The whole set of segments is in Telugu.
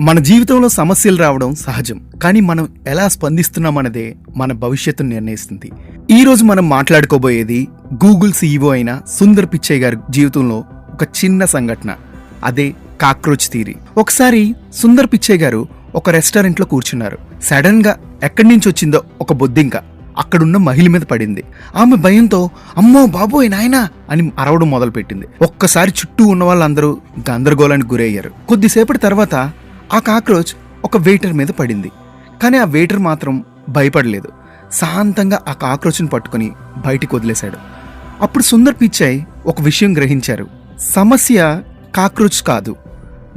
మన జీవితంలో సమస్యలు రావడం సహజం, కానీ మనం ఎలా స్పందిస్తున్నామన్నదే మన భవిష్యత్తును నిర్ణయిస్తుంది. ఈ రోజు మనం మాట్లాడుకోబోయేది గూగుల్ సీఈఓ అయిన సుందర్ పిచ్చై గారి జీవితంలో ఒక చిన్న సంఘటన, అదే కాక్రోచ్ థియరీ. ఒకసారి సుందర్ పిచ్చై గారు ఒక రెస్టారెంట్లో కూర్చున్నారు. సడన్ గా ఎక్కడి నుంచి వచ్చిందో ఒక బొద్దింక అక్కడున్న మహిళ మీద పడింది. ఆమె భయంతో అమ్మో బాబోయ్ నాయనా అని అరవడం మొదలుపెట్టింది. ఒక్కసారి చుట్టూ ఉన్న వాళ్ళందరూ గందరగోళానికి గురయ్యారు. కొద్దిసేపటి తర్వాత ఆ కాక్రోచ్ ఒక వెయిటర్ మీద పడింది. కానీ ఆ వెయిటర్ మాత్రం భయపడలేదు. శాంతంగా ఆ కాక్రోచ్ని పట్టుకుని బయటికి వదిలేశాడు. అప్పుడు సుందర్ పిచ్చై ఒక విషయం గ్రహించారు. సమస్య కాక్రోచ్ కాదు,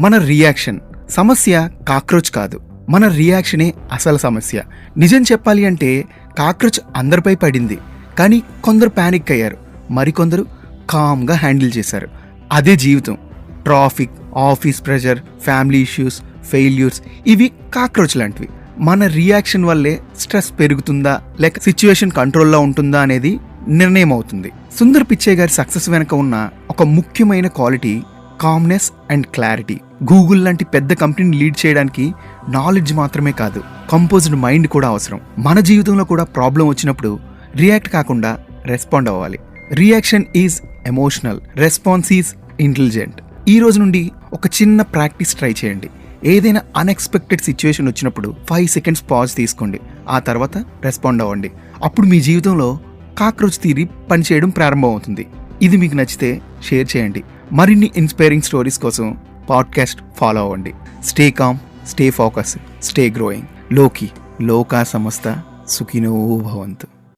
మన రియాక్షన్. సమస్య కాక్రోచ్ కాదు, మన రియాక్షనే అసలు సమస్య. నిజం చెప్పాలి అంటే కాక్రోచ్ అందరిపై పడింది, కానీ కొందరు ప్యానిక్ అయ్యారు, మరికొందరు కామ్గా హ్యాండిల్ చేశారు. అదే జీవితం. Traffic, office pressure, family issues, failures ఇవి కాక్రోచ్ లాంటివి. మన రియాక్షన్ వల్లే స్ట్రెస్ పెరుగుతుందా లేక సిచ్యువేషన్ కంట్రోల్లో ఉంటుందా అనేది నిర్ణయం అవుతుంది. సుందర్ పిచ్చై గారి సక్సెస్ వెనక ఉన్న ఒక ముఖ్యమైన quality calmness and clarity. Google లాంటి పెద్ద కంపెనీని లీడ్ చేయడానికి నాలెడ్జ్ మాత్రమే కాదు, కంపోజ్డ్ మైండ్ కూడా అవసరం. మన జీవితంలో కూడా ప్రాబ్లం వచ్చినప్పుడు రియాక్ట్ కాకుండా రెస్పాండ్ అవ్వాలి. Reaction is emotional, response is intelligent. ఈ రోజు నుండి ఒక చిన్న ప్రాక్టీస్ ట్రై చేయండి. ఏదైనా అన్ఎక్స్పెక్టెడ్ సిచ్యువేషన్ వచ్చినప్పుడు 5 seconds పాజ్ తీసుకోండి, ఆ తర్వాత రెస్పాండ్ అవ్వండి. అప్పుడు మీ జీవితంలో కాక్రోచ్ థియరీ పనిచేయడం ప్రారంభం అవుతుంది. ఇది మీకు నచ్చితే షేర్ చేయండి. మరిన్ని ఇన్స్పైరింగ్ స్టోరీస్ కోసం పాడ్కాస్ట్ ఫాలో అవ్వండి. Stay calm, stay focus, stay growing. లోకా సమస్త సుఖినో భవంతు.